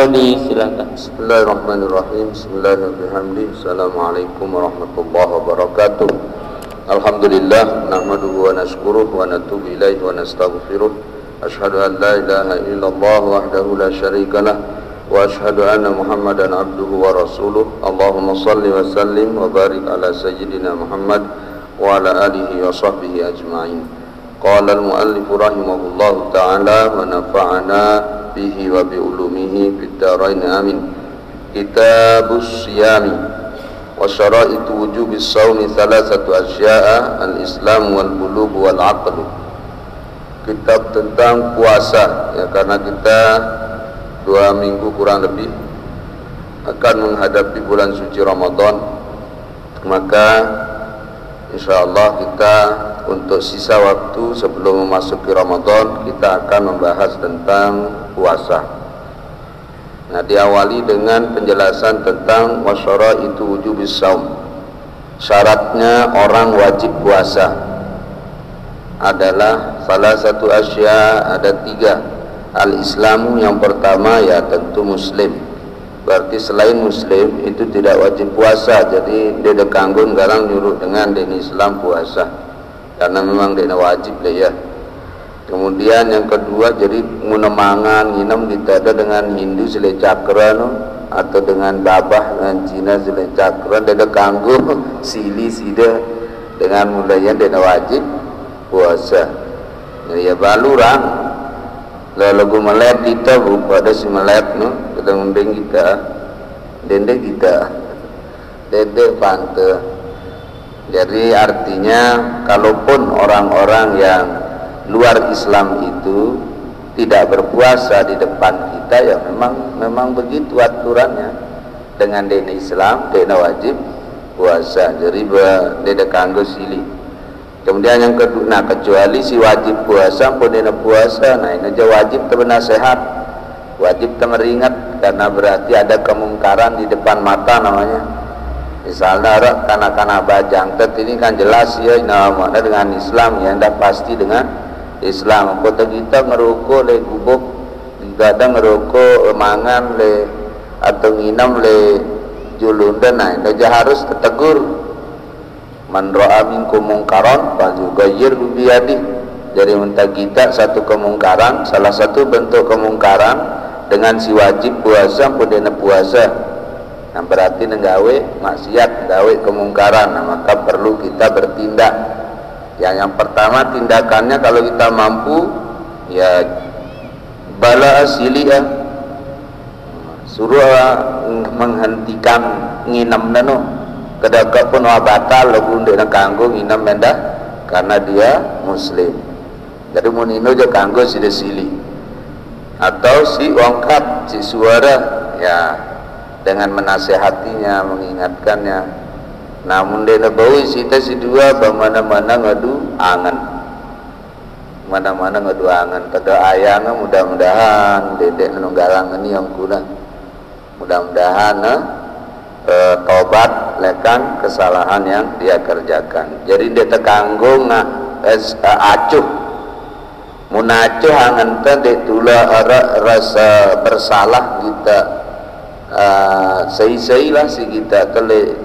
Lodi, silakan. Bismillahirrahmanirrahim. Bismillahirrahmanirrahim. Assalamualaikum warahmatullahi wabarakatuh. Alhamdulillah, nahmaduhu wa nashkuruh wa natubu ilaihi wa nastaghfiruh. Ashhadu an la ilaha illallah wahdahu la syarikalah wa ashhadu anna Muhammadan abduhu wa rasuluh. Allahumma salli wa sallim wa barik ala sayyidina Muhammad wa ala alihi wa sahbihi ajma'in. Qala al-muallif rahimahullahu ta'ala wa nafa'ana bihi wa bi ulumihi fid dharain amin. Kitabus Siyami wa syara'itu wujubis shaumi thalathatu asya'a al-islam wal bulugh wal aql. Kitab tentang puasa, ya, karena kita 2 minggu kurang lebih akan menghadapi bulan suci Ramadan, maka insyaallah kita untuk sisa waktu sebelum memasuki Ramadan kita akan membahas tentang puasa. Nah, diawali dengan penjelasan tentang wasyara itu wujubis shaum. Syaratnya orang wajib puasa adalah salah satu asya, ada 3. Al-Islamu, yang pertama ya tentu muslim. Berarti selain muslim itu tidak wajib puasa. Jadi dia dekanggun garang nyuruh dengan dini Islam puasa, karena memang dia wajib lah ya. Kemudian yang kedua, jadi munemangan nginam kita ada dengan Hindu sile cakra no, atau dengan babah dengan Cina sile cakra, dia dekanggun sili sida dengan mudahnya dia wajib puasa. Ya balurang lalu melet kita pada si melet no, kita ngunding kita dende kita dende pante. Jadi artinya kalaupun orang-orang yang luar Islam itu tidak berpuasa di depan kita, ya memang begitu aturannya. Dengan dene Islam dene wajib puasa, jadi dede kanggo sili. Kemudian yang kedua, nah kecuali si wajib puasa pun dene puasa, nah ini aja wajib bernasehat, wajib temeringat, karena berarti ada kemungkaran di depan mata namanya. Misalnya kana bajang tet ini kan jelas ya namanya dengan Islam, ya ndak pasti dengan Islam. Kota kita ngerokok le gubuk, kadang ngerokok mangan le atau nginam le julunda, nah itu aja harus tetegur. Man ra'a minkum mungkaran falyughayyirhu biyadihi. Jadi minta kita satu kemungkaran, salah satu bentuk kemungkaran dengan si wajib puasa pun dene puasa. Nah berarti nenggawe maksiat, gawe kemungkaran. Nah maka perlu kita bertindak. Yang pertama tindakannya kalau kita mampu, ya bala asiliah, suruh menghentikan nginam nano. Kedaka pun batal lagu ndek kanggo nginam mendah karena dia muslim. Jadi munino je kanggo si desili atau si wangkat si suara, ya dengan menasehatinya, mengingatkannya. Namun dia bawa sita si dua bamana-mana ngadu angan, mana-mana ngadu angan. Pada ayangnya mudah-mudahan dedek nunggalang ini yang kuna, mudah-mudahan tobat lekan kesalahan yang dia kerjakan. Jadi dia tekanggung acuh munacuh angan teh tula rasa bersalah kita sei-sei lah si kita tele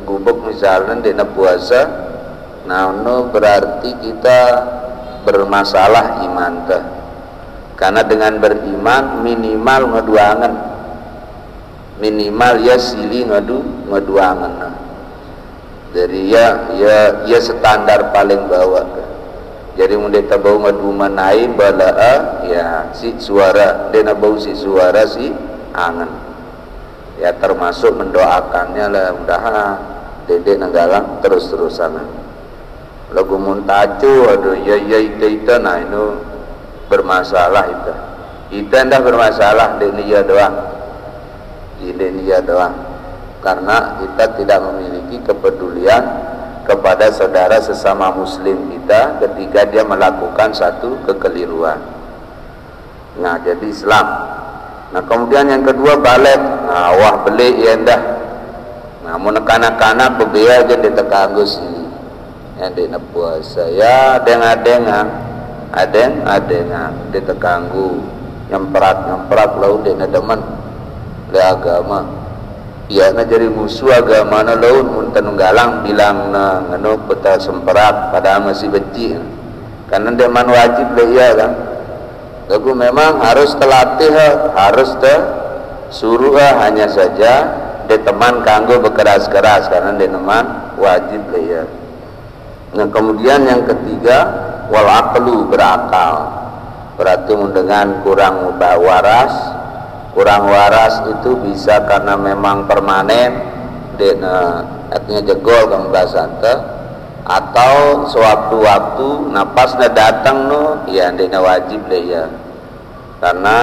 gubuk misalnya dina puasa, nah no berarti kita bermasalah iman teh, karena dengan beriman minimal ngeduangan, minimal ya sili ngeduangan. Jadi ya standar paling bawah. Jadi mun kita bau ngadu manai balaa ya si suara dena bau si suara si angan. Ya termasuk mendoakannya lah, mudahan dede nanggalang terus-terusan. Lagu muntacu aduh ya ita nah itu bermasalah itu. Ita ndak bermasalah dene ya doang. Ini dia doang, karena kita tidak memiliki kepedulian kepada saudara sesama muslim kita ketika dia melakukan satu kekeliruan. Nah jadi Islam. Nah kemudian yang kedua balik, nah wah beli ya dah. Namun kanak-kanak berbea aja ditekanggu sini, yang di puasa ya adeng-adengan ditekanggu nyemprak lalu dia demen le agama. Iya na jadi musuh agama na laun mun tanunggalang bilang na ngano peta semperat padahal masih benci. Karena dia man wajib le iya kan. Lagu memang harus terlatih, harus suruh hanya saja dia teman kanggo bekeras-keras karena dia teman wajib le iya. Nah kemudian yang ketiga wal aqlu berakal. Berarti dengan kurang waras. Kurang waras itu bisa karena memang permanen dena artinya jegol kang basanta atau sewaktu-waktu napasnya datang no ya dena wajib le ya karena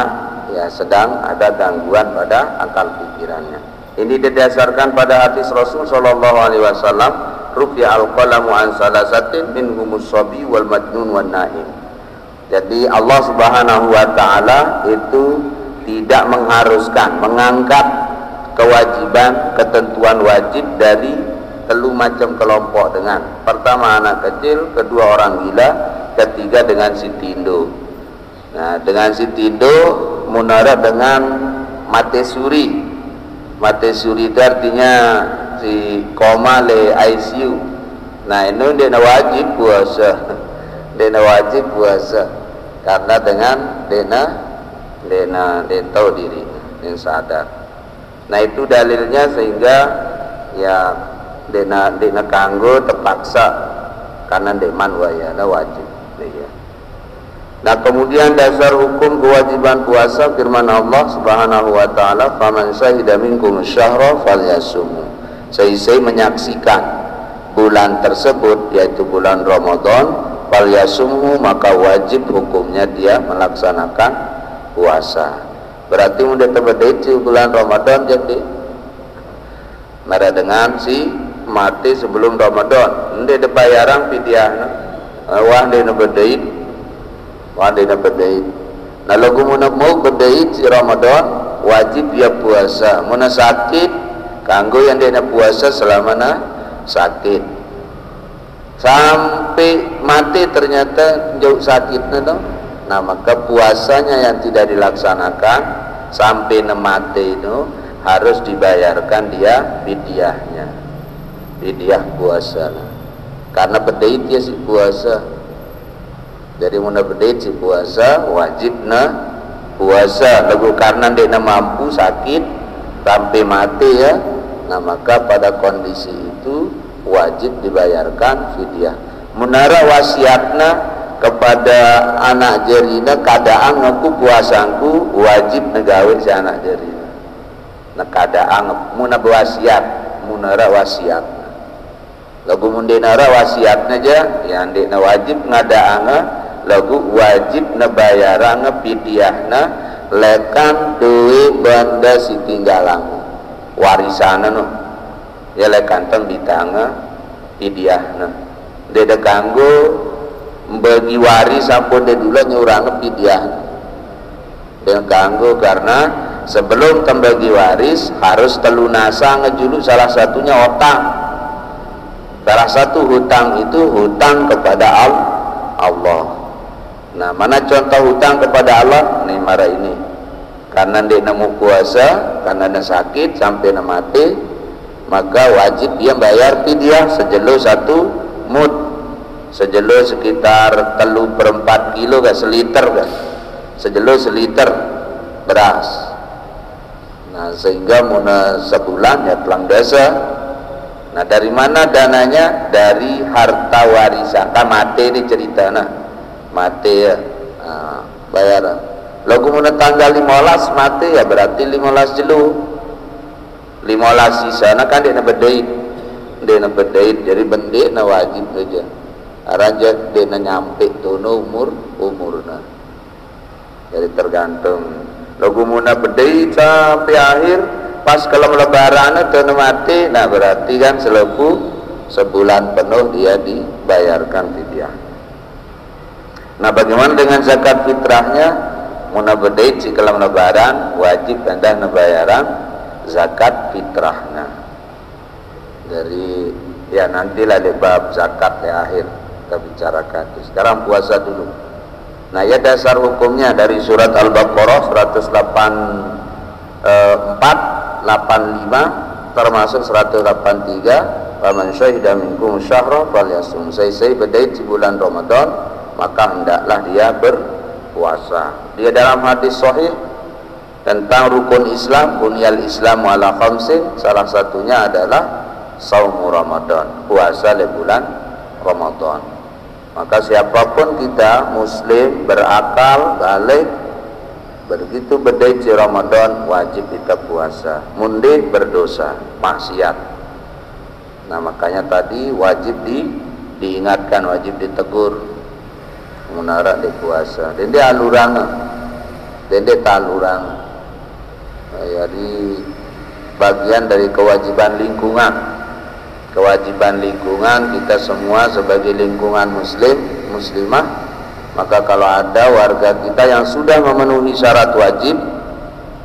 ya sedang ada gangguan pada akal pikirannya. Ini didasarkan pada hadis Rasul sallallahu alaihi wasallam rufi'a al-qalamu an salasatin minhumus sabi wal majnun wan naim. Jadi Allah Subhanahu wa taala itu tidak mengharuskan, mengangkat kewajiban, ketentuan wajib dari telu macam kelompok dengan pertama anak kecil, kedua orang gila, ketiga dengan si tindo. Nah dengan si tindo munara dengan mate suri. Mate suri itu artinya si koma le ICU. Nah ini dia wajib puasa. Dia wajib puasa karena dengan dia tahu diri, dia sadar. Nah itu dalilnya sehingga ya dia kanggo terpaksa karena dia man wayana wajib. Ya. Nah kemudian dasar hukum kewajiban puasa firman Allah Subhanahu wa taala faman syahida minkum syahra falyasum. Saya menyaksikan bulan tersebut yaitu bulan Ramadan falyasumhu maka wajib hukumnya dia melaksanakan puasa. Berarti udah terbedeci bulan Ramadan jadi mereka dengan si mati sebelum Ramadan ini ada bayaran fidyah wah dia bedait nah lagu mau bedait si Ramadan wajib dia puasa muna sakit kanggo yang dia puasa selama sakit sampai mati ternyata jauh sakitnya dong. Nah maka puasanya yang tidak dilaksanakan sampai mati itu harus dibayarkan dia fidyahnya, fidyah puasa. Karena bedait dia si puasa. Jadi muna bedait si puasa wajib puasa. Lalu karena dia mampu sakit sampai mati ya. Nah maka pada kondisi itu wajib dibayarkan fidyah. Munara wasiatna kepada anak jerina keadaan ngaku puasangku wajib negawe si anak jerina. Nah keadaan muna wasiat, munara wasiat. Lagu mundinara wasiatna aja, yang dina wajib ngadaanga, lagu wajib nebayaranga fidyahna lekan duwe banda si tinggalang warisana no. Ya lekan teng ditanga fidyahna. Deda kanggo bagi waris sampun de dulu nyurang fidyah dengan kanggo karena sebelum tembagi waris harus telunasa ngejulu salah satunya hutang. Salah satu hutang itu hutang kepada Allah. Nah mana contoh hutang kepada Allah nih marah ini karena dia nemu puasa karena dia sakit sampai mati maka wajib dia bayar fidyah sejelo 1 mud sejelo sekitar 3/4 kilo gak seliter kan sejelo seliter beras. Nah sehingga muna sebulan ya telang desa. Nah dari mana dananya? Dari harta warisan kan mati ini cerita mati ya bayaran lagu muna tanggal 15 mati ya berarti 15 jelu 15 sisa kan dia bedait jadi bendek wajib saja raja dia nyampe tono umurna jadi tergantung lagu muna bedai sampai akhir pas kalau lebaran tono mati nah berarti kan sebulan penuh dia dibayarkan fidyah. Nah bagaimana dengan zakat fitrahnya? Muna bedai si kalau lebaran wajib anda bayaran zakat fitrahnya dari ya nantilah di bab zakat di akhir kita bicarakan. Sekarang puasa dulu. Nah ya dasar hukumnya dari surat Al-Baqarah 184 85 termasuk 183 faman syahida minkum syahra falyasum. Saya bedai di bulan Ramadan maka hendaklah dia berpuasa. Dia dalam hadis sahih tentang rukun Islam, bunyal Islamu ala khamsin, salah satunya adalah saumu Ramadan, puasa di bulan Ramadan. Maka siapapun kita muslim berakal balik begitu bedai di Ramadan wajib kita puasa. Mundi berdosa, maksiat. Nah makanya tadi wajib diingatkan, wajib ditegur menara di puasa. Dan dia alurana, dan dia talurana. Jadi bagian dari kewajiban lingkungan. Kewajiban lingkungan kita semua sebagai lingkungan muslim, muslimah. Maka kalau ada warga kita yang sudah memenuhi syarat wajib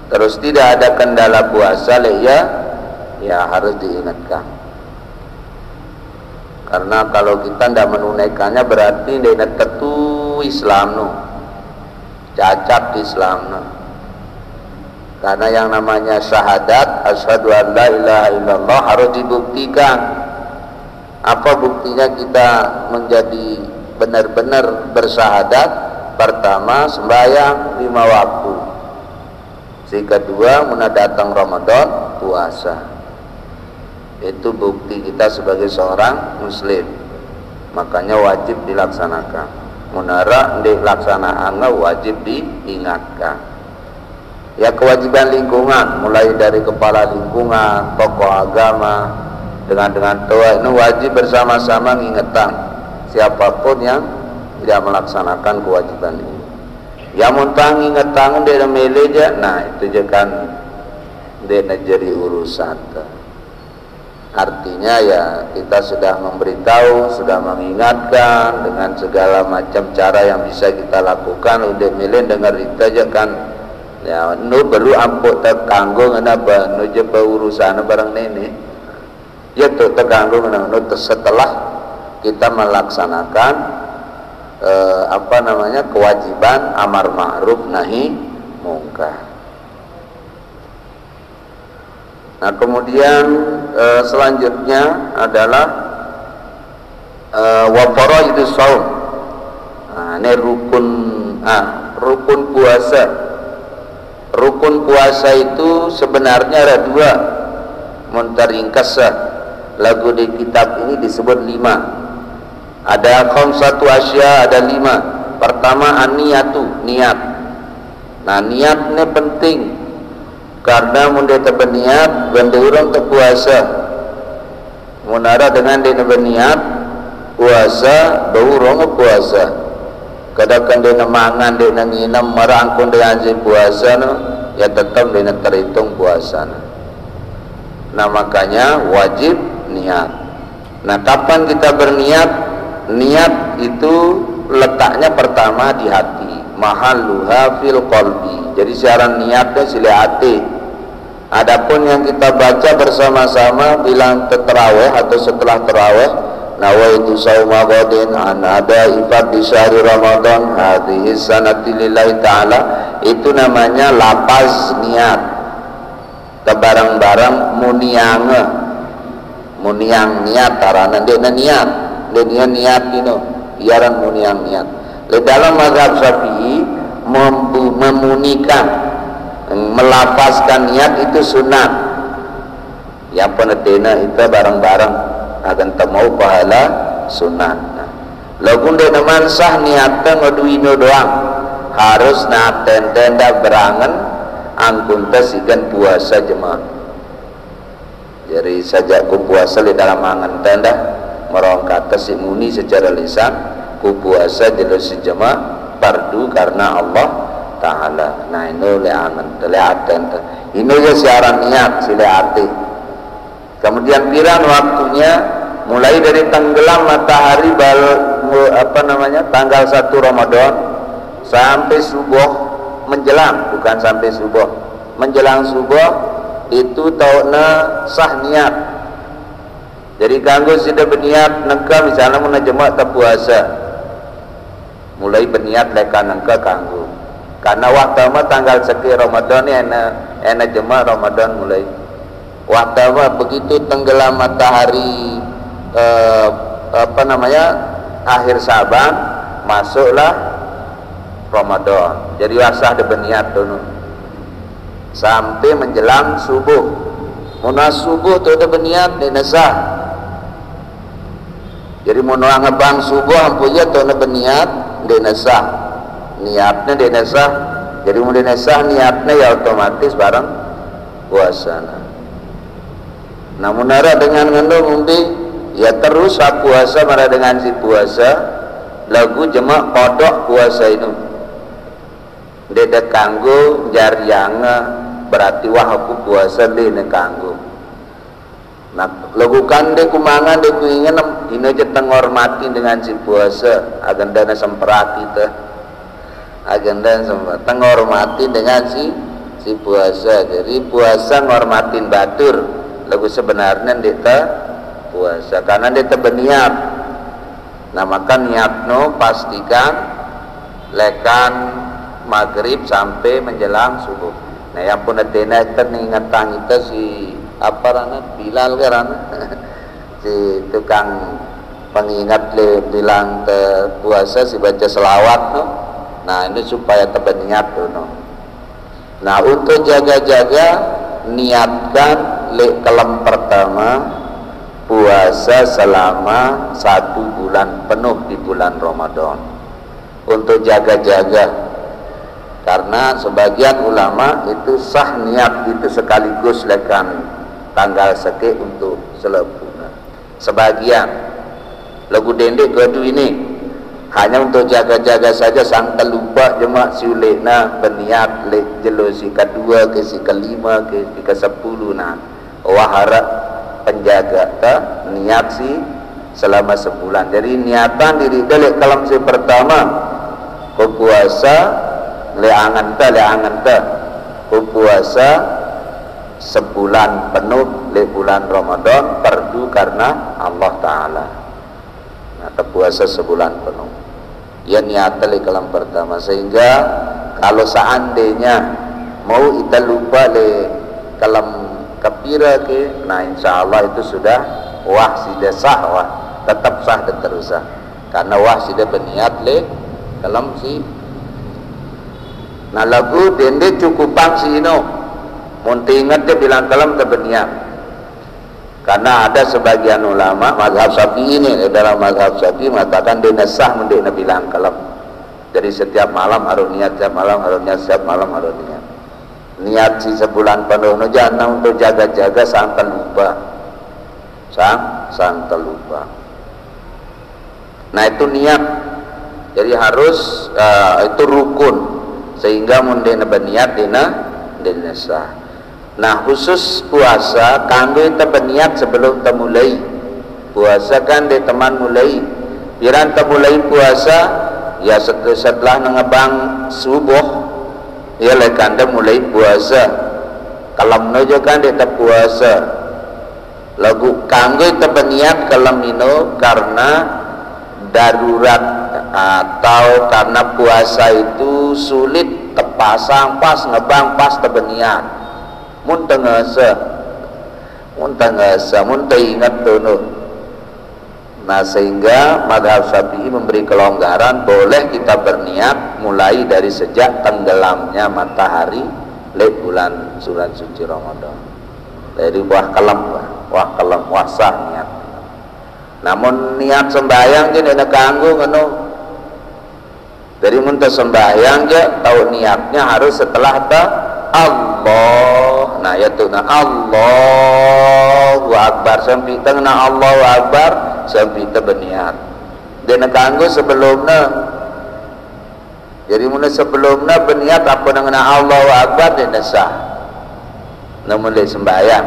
terus tidak ada kendala puasa, ya harus diingatkan. Karena kalau kita tidak menunaikannya berarti tidak tetu Islam no, cacat Islam no. Karena yang namanya syahadat asyhadu an la ilaha illallah harus dibuktikan. Apa buktinya kita menjadi benar-benar bersyahadat? Pertama sembahyang 5 waktu. Si kedua muna datang Ramadan puasa. Itu bukti kita sebagai seorang muslim. Makanya wajib dilaksanakan. Munara dilaksanakan wajib diingatkan. Ya kewajiban lingkungan mulai dari kepala lingkungan, tokoh agama dengan tua ini wajib bersama-sama mengingatkan siapapun yang tidak melaksanakan kewajiban ini. Yang muntah ingatkan dia meleja, nah itu je kan dia jadi urusan. Artinya ya kita sudah memberitahu, sudah mengingatkan dengan segala macam cara yang bisa kita lakukan. Udah milih dengar itu aja kan. Ya, nu perlu ampuk terkanggung apa nu je urusan barang ini. Ya tu terkanggung nu setelah kita melaksanakan kewajiban amar ma'ruf nahi mungkar. Nah, kemudian selanjutnya adalah wa faraidus shaum. Nah, ini rukun puasa. Rukun puasa itu sebenarnya ada 2. Muntaringkas lagu di kitab ini disebut 5. Ada khamsatu asya, ada 5. Pertama an-niyatu, niat. Nah, niat ini penting karena mun dia berniat benda urang terpuasa. Munara dengan dia berniat puasa, berurang puasa. Kadang dia mangan, dia nginam, merangkun dia anjing puasa no, ya tetap dia terhitung puasa no. Nah makanya wajib niat. Nah kapan kita berniat? Niat itu letaknya pertama di hati, mahalluha fil qalbi. Jadi siaran niatnya sila hati. Adapun yang kita baca bersama-sama bilang terawih atau setelah terawih, nawaitu sauma ghadin an ada ifad di syahri Ramadan hadhihi sanati lillahi ta'ala, itu namanya lapaz niat. Kebarang-barang muniang niat tarana dia niat itu iaran muniang niat. Di dalam mazhab Syafi'i memunikan melafazkan niat itu sunat. Yang penetena itu barang-barang akan temau pahala sunat. Lagun dia naman sah niatan ngaduino doang, harus naten tenda berangan angkun tesikan puasa jemaah. Jadi saja ku puasa di dalam angan tenda merong kata si muni secara lisan, ku puasa jelas si jemaah fardu karena Allah Ta'ala. Nah ini le angan teleaten ini ya siaran niat sila hati. Kemudian pirang waktunya mulai dari tenggelam matahari tanggal 1 Ramadan sampai subuh menjelang, bukan sampai subuh, menjelang subuh itu tauna sah niat. Jadi kanggo sudah berniat nengka misalnya mau jemaah terpuasa, mulai berniat leka nengka kanggo karena waktu tanggal sekian Ramadan ena jemaah Ramadan mulai Watawa begitu tenggelam matahari akhir Saban, masuklah Ramadan. Jadi wasah de berniat tu sampai menjelang subuh. Muna subuh tu de berniat de nasah. Jadi muna ngebang subuh ampunya tu de berniat de nasah. Niatnya de nasah. Jadi mun de nasah niatnya ya otomatis bareng puasa. Namun ada dengan ngandung umbi ya terus puasa marah dengan si puasa lagu jemak kodok puasa itu dede kanggo jarianga berarti wah aku puasa dene kanggo. Nah lagu kan de kumangan de kuingin ini aja tenghormati dengan si puasa agenda semperat kita agenda semperat tenghormati dengan si puasa. Jadi puasa ngormatin batur lagu sebenarnya kita puasa karena kita berniat. Nah maka niatno pastikan lekan maghrib sampai menjelang subuh. Nah yang pun adena teringatang kita si apa rana Bilal karena si tukang pengingat le bilang puasa si baca selawat no. Nah ini supaya terberniat tuh no. Nah untuk jaga-jaga niatkan kelam pertama puasa selama 1 bulan penuh di bulan Ramadan untuk jaga-jaga, karena sebagian ulama itu sah niat itu sekaligus lekan tanggal seke untuk selepuna. Sebagian lagu dendek gadu ini hanya untuk jaga-jaga saja sang terlupa jemak siulena berniat lek jelo si kedua ke si kelima ke ke-10 nah waharap penjaga ta niat si selama sebulan. Jadi niatan diri lek kalam si pertama ko puasa le angan ta ko puasa sebulan penuh le bulan Ramadan perdu karena Allah Ta'ala. Nah puasa sebulan penuh ya niatan le kalam pertama, sehingga kalau seandainya mau kita lupa le kalam kapira ke, nah insya Allah itu sudah wah sudah sah, wah tetap sah dan terus sah karena wah sudah berniat le kalam si. Nah lagu dende cukupang si ino munti ingat dia bilang kalam terberniat, karena ada sebagian ulama mazhab Syafi'i ini dalam mazhab Syafi'i mengatakan dia sah mendek bilang kalam. Jadi setiap malam harus niat, setiap malam harus niat, setiap malam harus niat. Niat si sebulan penuh no jangan untuk jaga-jaga sampai lupa. Sampai lupa. Nah itu niat. Jadi harus itu rukun sehingga mundena berniat dina sah. Nah khusus puasa kanggo kita berniat sebelum kita mulai puasa kan de teman mulai piran kita mulai puasa ya setelah ngebang subuh ya lekanda mulai puasa kalam nojo kan de puasa lagu kanggo kita berniat kalam ino karena darurat atau karena puasa itu sulit terpasang pas ngebang pas terberniat mun tengasa mun ingat tuh. Nah sehingga mazhab Syafi'i memberi kelonggaran boleh kita berniat mulai dari sejak tenggelamnya matahari le bulan suci Ramadan. Dari wah kalam sah niat. Namun niat sembahyang je nek kanggo ngono. Dari mun sembahyang je tahu niatnya harus setelah Allah. Nah ya tuh nah Allahu Akbar sampai tengah Allahu Akbar sampai berniat. Dan kanggo sebelumnya. Jadi mun sebelumnya berniat apa dengan Allahu Akbar dan sah. Namun le sembahyang.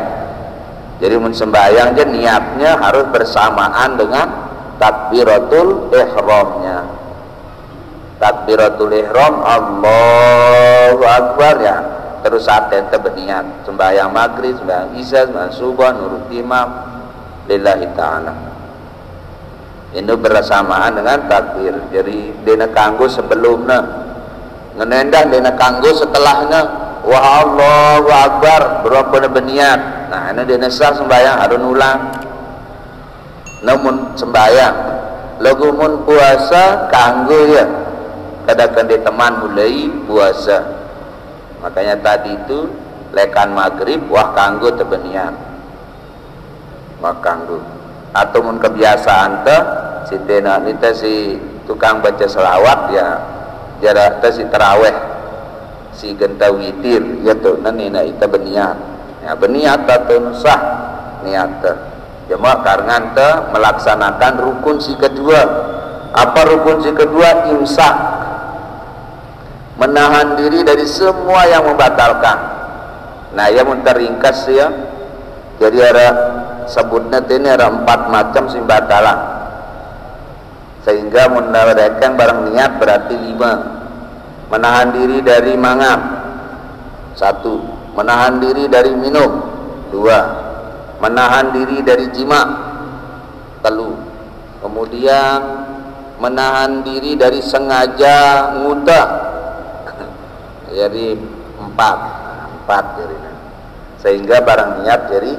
Jadi mun sembahyang je niatnya harus bersamaan dengan takbiratul ihramnya. Takbiratul ihram Allahu Akbar ya. Terus saat ente berniat sembahyang maghrib, sembahyang isya, sembahyang subuh, nurut imam lillahi ta'ala. Ini bersamaan dengan takbir. Jadi dena kanggo sebelumnya ngenendang dena kanggo setelahnya wa Allahu Akbar berapa berniat. Nah, ini dia nesah sembahyang harus ulang. Namun sembahyang, lagu mun puasa kanggo ya. Kadang-kadang dia teman mulai puasa. Makanya tadi itu lekan maghrib wah kanggo tebenian. Wah kanggo. Atau mun kebiasaan teh si tena nita si tukang baca selawat ya jarak teh si taraweh si genta witir ya tuh nanina ita beniat. Ya beniat atau sah niat teh. Cuma karena teh melaksanakan rukun si kedua. Apa rukun si kedua? Imsak, menahan diri dari semua yang membatalkan. Nah, ya mun teringkas ya. Jadi ada sebutnya ini ada 4 macam simbatalan. Sehingga mun mereka barang niat berarti 5. Menahan diri dari mangan 1, menahan diri dari minum 2, menahan diri dari jima 3, kemudian menahan diri dari sengaja ngutah jadi 4 jadi. Sehingga barang niat jadi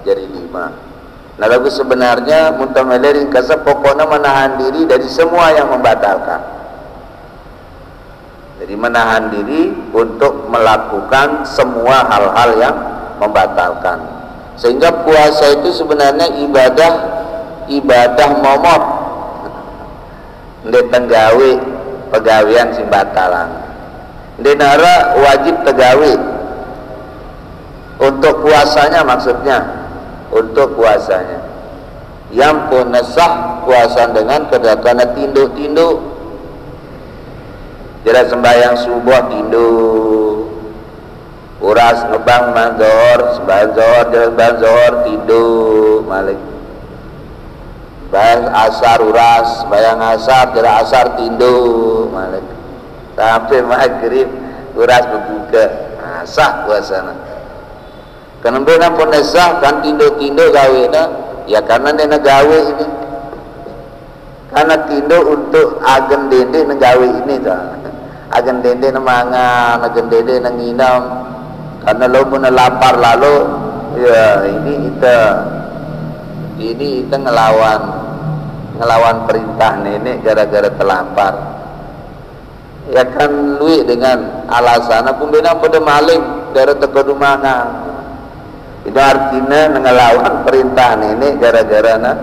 5. Nah lagu sebenarnya muntamelerin kasa pokoknya menahan diri dari semua yang membatalkan. Jadi menahan diri untuk melakukan semua hal-hal yang membatalkan. Sehingga puasa itu sebenarnya ibadah momot. Ndek tenggawe pegawean sing batalan. Ndek nara wajib tegawe. Untuk puasanya maksudnya, untuk puasanya. Yang pun sah puasa dengan kedatangan tinduk-tinduk. Jadi sembahyang subuh tinduk, uras ngebang manzor, sembahyang zohor, jalan sembahyang zohor tinduk, malik. Sembahyang asar uras, sembahyang asar, jalan asar tinduk, malik. Sampai maghrib uras berbuka, nah, sah puasana. Kenapa pun sah kan tinduk-tinduk gawe na, ya karena dia gawe ini. Karena tinduk untuk agen dende negawe ini dah. Agen dende nemangan, agen dende nenginam. Karena lo pun lapar lalu, ya ini kita ngelawan perintah nenek gara-gara terlapar. Ya kan lui dengan alasan aku bina pada maling gara tekodu mangan. Itu artinya ngelawan perintah nenek gara-gara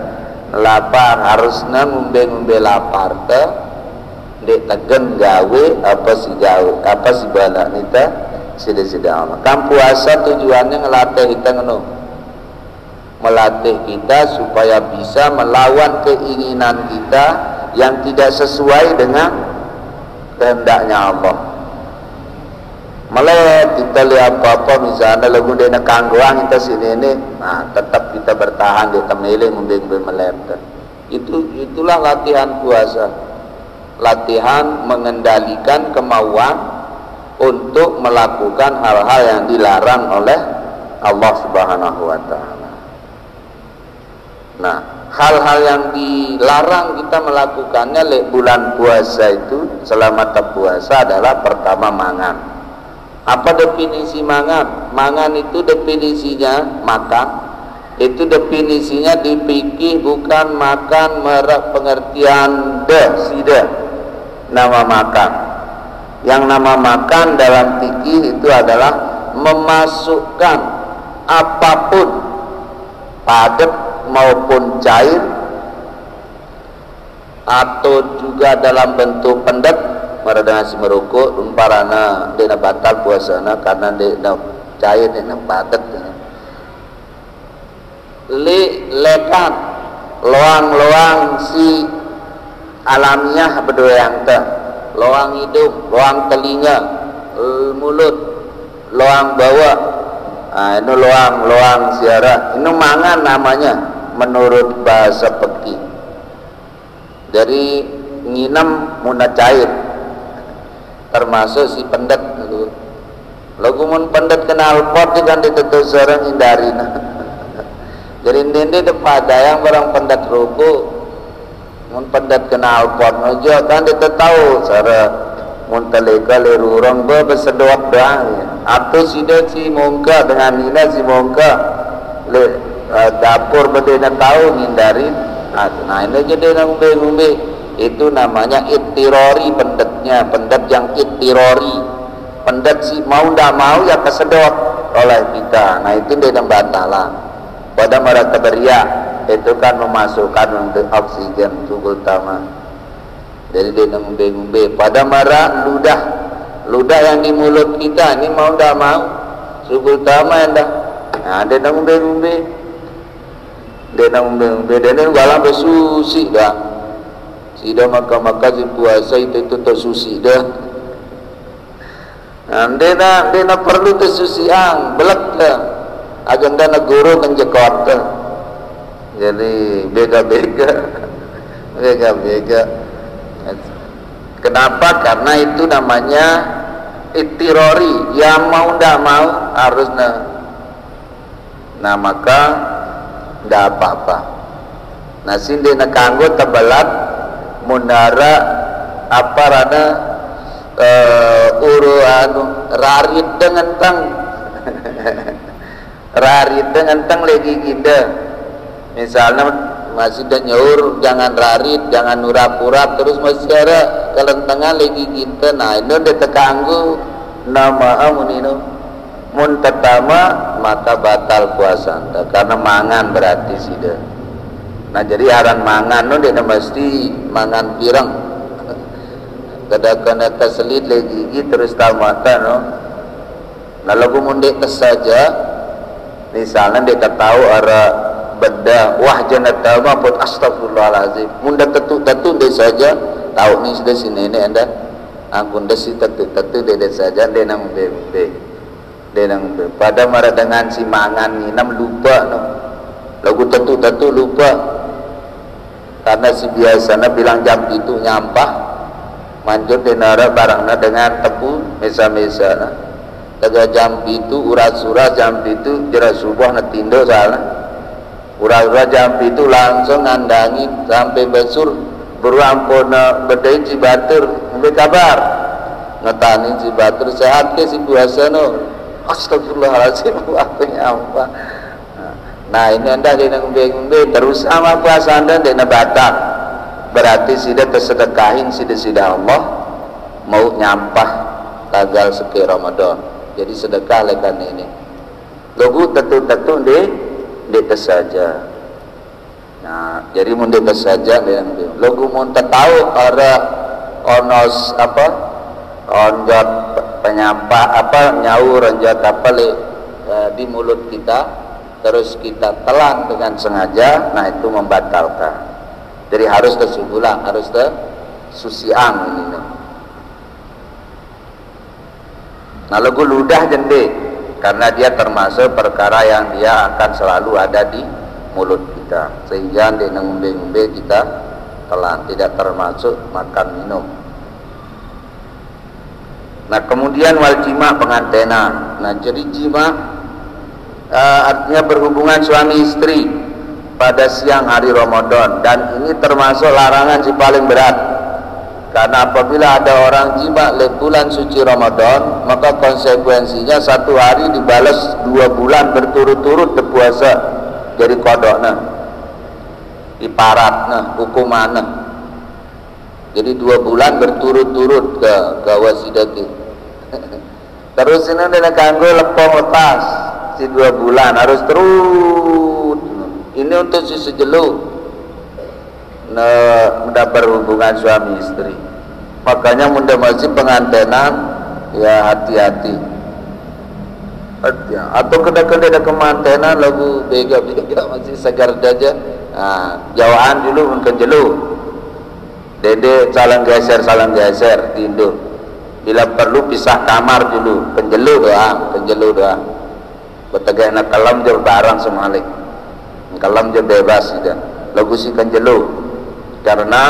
lapar harusnya ngumbe lapar teh dek tegen gawe apa si bala nita sida-sida Allah. Kan puasa tujuannya ngelatih kita melatih kita supaya bisa melawan keinginan kita yang tidak sesuai dengan kehendaknya Allah. Malah kita lihat apa-apa misalnya lagu dena kanggoang kita sini ini, nah tetap kita bertahan di temele membing melempar. Itulah latihan puasa, latihan mengendalikan kemauan untuk melakukan hal-hal yang dilarang oleh Allah Subhanahu wa Ta'ala. Nah, hal-hal yang dilarang kita melakukannya le bulan puasa itu selama puasa adalah pertama mangan. Apa definisi mangan? Mangan itu definisinya makan. Itu definisinya dipikir bukan makan merek pengertian sida nama makan. Yang nama makan dalam fikih itu adalah memasukkan apapun padat maupun cair atau juga dalam bentuk pendet meredang si merokok umparana dena batal puasana karena dena cair dena padat lekan loang si alamiah berdoyang teh loang hidung, loang telinga, mulut, loang bawah. Nah, ini loang siara. Ini mangan namanya menurut bahasa fikih. Dari nginam muna cair. Termasuk si pendet dulu. Lagu mun pendet kenal pot kan ditutup sareng hindarina. Jadi ndende depada yang barang pendet ruku mun pendet kenal pot aja kan ditetau sareng mun taleka lerurang besedot dah. Atau sida si mongka dengan nina si mongka dapur bedena tahu ngindari. Nah ini jadi ngombe-ngombe itu namanya ittirori, pendetnya, pendet yang ittirori, pendet si mau ndak mau ya kesedot oleh kita. Nah itu dia batalah pada mereka beria itu kan memasukkan untuk oksigen tubuh utama. Jadi dia ngombe-ngombe pada marah ludah yang di mulut kita ini mau ndak mau tubuh utama yang dah. Nah dia ngombe-ngombe dia galang bersusi dah. Sida maka si puasa itu tersusi dah. Nah, dia perlu tersusiang belak dah. Agenda negoro kenjekot dah. Jadi bega-bega. Kenapa? Karena itu namanya ittirori, yang mau ndak mau harusnya. Nah maka ndak apa-apa. Nah sinde nak kanggo tebelat mundara apa rada rarit dengan tang rarit dengan tang lagi kita. Misalnya masih dah nyaur jangan rarit, jangan urap-urap terus masih ada kelentengan lagi kita. Nah ini udah tekanggu nama amunino mun pertama maka batal puasa anda karena mangan berarti sida. Nah jadi aran mangan no dia mesti mangan pirang kadang-kadang keselit lagi gigi terus tamatan no. Nah lagu mundek saja misalnya dia tahu arah benda wah jangan tahu apa astagfirullahalazim munda tetu dia saja tahu ni sudah sini ini anda ampun dah si tetu dia saja dia nang bebe denang pada marah dengan si mangan minam lupa no. Lagu tentu lupa karena si biasanya bilang jam itu nyampah manjur denara barangnya dengan tepu mesa-mesa nah. Taga jam itu uras-uras jam itu jelas subuh netindo salah uras-uras jam itu langsung ngandangi sampai besur beruampuna bedai cibatur ambil kabar ngetani cibatur sehat ke si puasa no. Astagfirullahaladzim waktunya apa. Nah ini anda dia ngombe terus sama puasa anda dia batal berarti sudah tersedekahin sudah Allah mau nyampah tanggal seki Ramadan jadi sedekah lekan ini logo tentu dia saja. Nah jadi mun dia saja dia logo mun tahu ada onos apa onjot penyampah apa nyaur onjot apa di mulut kita terus kita telan dengan sengaja, nah itu membatalkan. Jadi harus tersubulang, harus tersusiang ini. Nah lagu ludah jende karena dia termasuk perkara yang dia akan selalu ada di mulut kita sehingga dia ngombe-ngombe kita telan, tidak termasuk makan minum. Nah kemudian wal jima pengantenan. Nah jadi jima artinya berhubungan suami istri pada siang hari Ramadan dan ini termasuk larangan si paling berat karena apabila ada orang jima le bulan suci Ramadan maka konsekuensinya 1 hari dibalas 2 bulan berturut-turut berpuasa jadi kodoknya iparatnya hukumannya jadi 2 bulan berturut-turut ke wasidati. Terus ini ada kanggo lepong lepas si 2 bulan harus terus ini untuk si sejelu mendapat hubungan suami istri makanya mudah masih pengantenan ya hati-hati atau kedai-kedai kemantenan lagu bega-bega masih segar aja. Nah jauhan dulu mungkin jelu dede saling geser tidur bila perlu pisah kamar dulu penjelu doang betegak nak kalam je barang semalik kalam je bebas dan lagu si kenjelu karena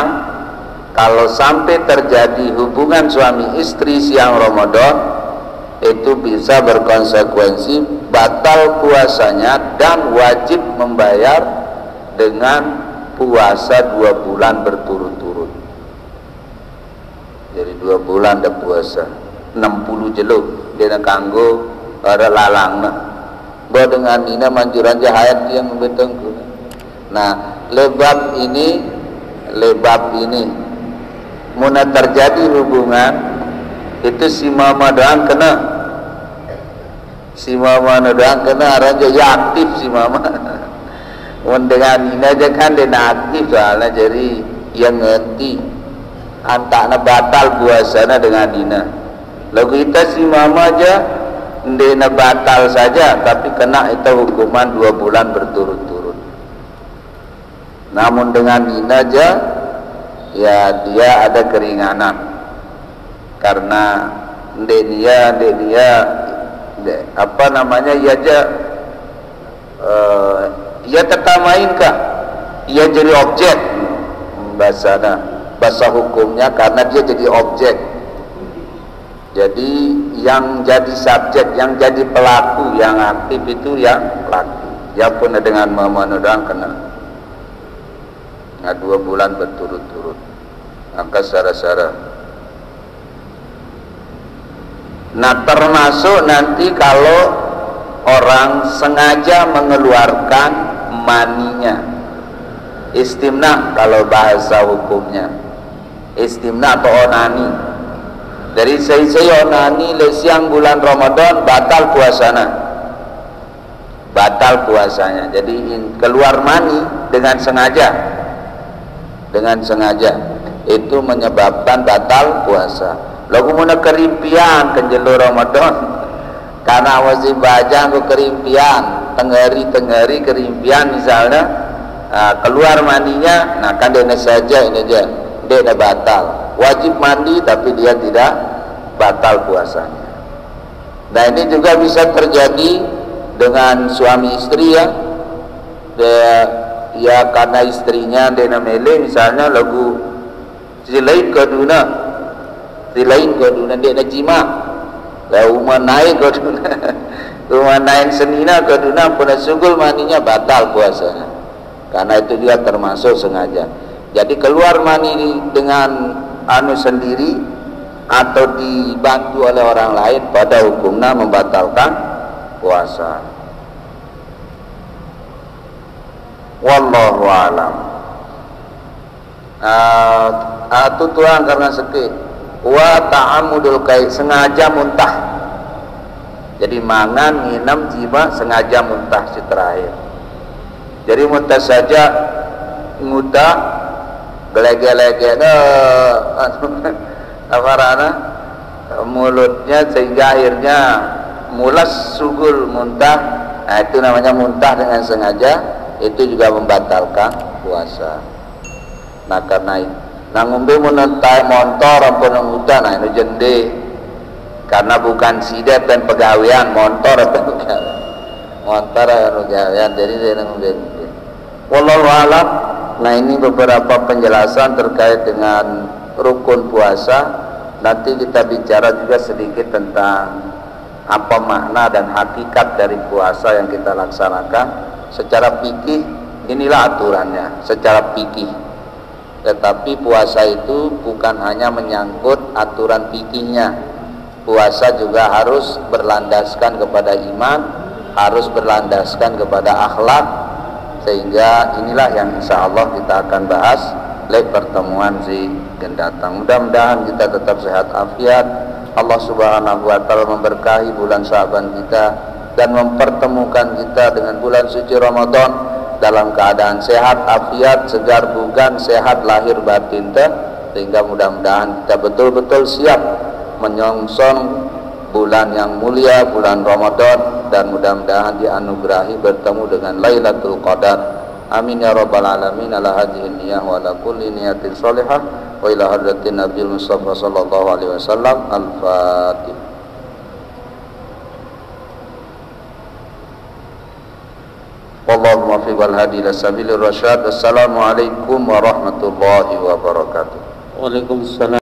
kalau sampai terjadi hubungan suami istri siang Ramadan itu bisa berkonsekuensi batal puasanya dan wajib membayar dengan puasa 2 bulan berturut-turut. Jadi 2 bulan dah puasa 60 jeluk dia nak kanggo ada lalang nah bahwa dengan nina manjuran jahayat yang membetengku. Nah, lebab ini muna terjadi hubungan itu si mama doang kena aranja ya aktif si mama. Dengan nina aja kan dia aktif soalnya, jadi yang ngerti antakna batal puasana dengan nina. Lagu kita si mama aja ndena batal saja, tapi kena itu hukuman 2 bulan berturut-turut. Namun dengan nina aja ya dia ada keringanan, karena dia apa namanya ya aja ia tertamain kah, ia jadi objek bahasa hukumnya, karena dia jadi objek. Jadi yang jadi subjek, yang jadi pelaku, yang aktif itu yang pelaku. Ya pun dengan memenuhi kena 2 bulan berturut-turut. Maka sara-sara. Nah, termasuk nanti kalau orang sengaja mengeluarkan maninya, istimna kalau bahasa hukumnya, istimna atau onani. Dari saya onani le siang bulan Ramadan batal puasanya. Jadi keluar mani dengan sengaja itu menyebabkan batal puasa. Lagu muna kerimpian kenjelo Ramadan karena wajib baca aku kerimpian tenggari kerimpian misalnya, keluar mandinya, nah kan dia saja ini aja dia batal. Wajib mandi tapi dia tidak batal puasanya. Nah, ini juga bisa terjadi dengan suami istri ya. Ya karena istrinya dia mele misalnya lagu silain keduna dia jima. Lalu naik keduna rumah naik senina keduna pun sugul maninya batal puasanya. Karena itu dia termasuk sengaja. Jadi keluar mani dengan sendiri atau dibantu oleh orang lain pada hukumnya membatalkan puasa. Wallahu alam. Tutuan karena sakit. Wa ta'amudul kai, sengaja muntah. Jadi mangan, minum, jima sengaja muntah si terakhir. Jadi muntah saja muntah gelege-lege mulutnya sehingga akhirnya mulas sugul muntah. Nah, itu namanya muntah dengan sengaja, itu juga membatalkan puasa. Nah, karena ngombe menentai montor ampun muntah, nah itu jende karena bukan sidat dan pegawean, montor atau pegawean, jadi dia ngombe. Wallahu a'lam. Nah, ini beberapa penjelasan terkait dengan rukun puasa. Nanti kita bicara juga sedikit tentang apa makna dan hakikat dari puasa yang kita laksanakan. Secara fikih inilah aturannya, secara fikih. Tetapi puasa itu bukan hanya menyangkut aturan fikihnya. Puasa juga harus berlandaskan kepada iman, harus berlandaskan kepada akhlak. Sehingga inilah yang insya Allah kita akan bahas lewat pertemuan si datang. Mudah-mudahan kita tetap sehat afiat. Allah Subhanahu wa taala memberkahi bulan Syaban kita dan mempertemukan kita dengan bulan suci Ramadan dalam keadaan sehat afiat, segar bugan, sehat lahir batin, sehingga mudah-mudahan kita betul-betul siap menyongsong bulan yang mulia, bulan Ramadan, dan mudah-mudahan dianugerahi bertemu dengan Lailatul Qadar. Amin ya rabbal alamin. Ala hadhihi niyyah wa ala kulli niyatin shalihah wa ila hadratin Nabiul Mustafa sallallahu alaihi wasallam. Al-Fatihah. Wallahu muwaffiq wal hadi ila sabilir rasyad. Assalamualaikum warahmatullahi wabarakatuh. Waalaikumsalam.